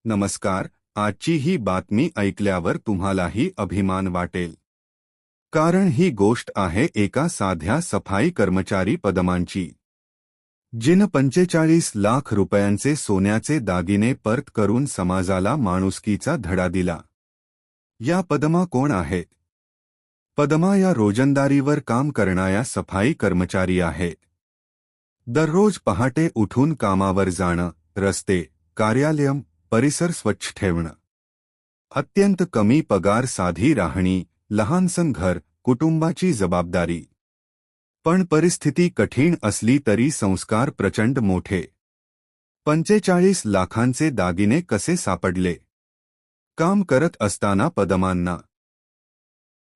नमस्कार. आजची ही बातमी ऐकल्यावर तुम्हालाही अभिमान वाटेल. कारण ही गोष्ट आहे एका साध्या सफाई कर्मचारी पदमांची, जिनं 45 लाख रुपयांचे सोन्याचे दागिने परत करून समाजाला माणुसकीचा धडा दिला. या पदमा कोण आहेत? पदमा या रोजंदारीवर काम करणाऱ्या सफाई कर्मचारी आहेत. दररोज पहाटे उठून कामावर जाणं, रस्ते, कार्यालय, परिसर स्वच्छ ठेवणं. अत्यंत कमी पगार, साधी राहणी, लहानसं घर, कुटुंबाची जबाबदारी. पण परिस्थिती कठीण असली तरी संस्कार प्रचंड मोठे. 45 लाखांचे दागिने कसे सापडले? काम करत असताना पदमांना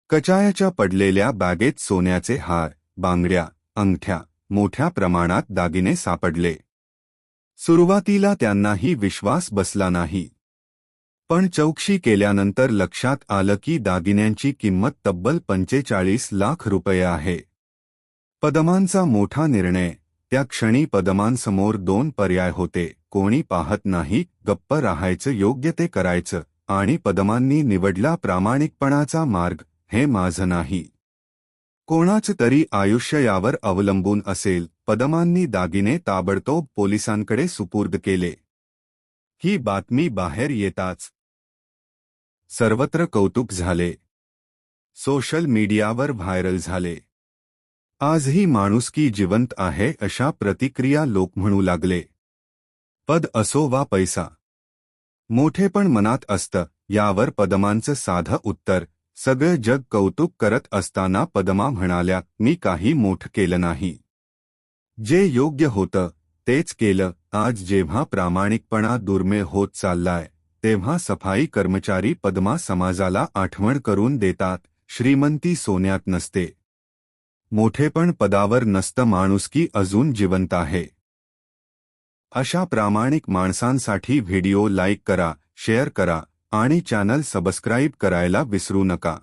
कचायाच्या पडलेल्या बॅगेत सोन्याचे हार, बांगड्या, अंगठ्या, मोठ्या प्रमाणात दागिने सापडले. सुरुवातीला त्यांनाही विश्वास बसला नाही. पण चौकशी केल्यानंतर लक्षात आलं की दागिन्यांची किंमत तब्बल 45 लाख रुपये आहे. पदमांचा मोठा निर्णय. त्या क्षणी पदमांसमोर दोन पर्याय होते. कोणी पाहत नाही, गप्प राहायचं, योग्य ते करायचं, आणि पदमांनी निवडला प्रामाणिकपणाचा मार्ग. हे माझं नाही, कोणाचं तरी आयुष्य यावर अवलंबून असेल. पदमांनी दागिने ताबडतोब पोलिसांकडे सुपूर्द केले. ही बातमी बाहेर येताच सर्वत्र कौतुक झाले. सोशल मीडियावर व्हायरल झाले. आजही माणुसकी जिवंत आहे अशा प्रतिक्रिया लोक म्हणू लागले. पद असो वा पैसा, मोठेपण मनात असतं. यावर पदमांचं साधं उत्तर. सगळं जग कौतुक करत असताना पदमा म्हणाल्या, मी काही मोठं केलं नाही. जे योग्य होतं तेच केलं. आज जेव्हा प्रामाणिकपणा दुर्मिळ होत चाललाय, तेव्हा सफाई कर्मचारी पदमा समाजाला आठवण करून देतात, श्रीमंती सोन्यात नसते, मोठेपण पदावर नसतं, माणुसकी अजून जिवंत आहे. अशा प्रामाणिक माणसांसाठी व्हिडिओ लाईक करा, शेअर करा आणि चॅनल सबस्क्राईब करायला विसरू नका.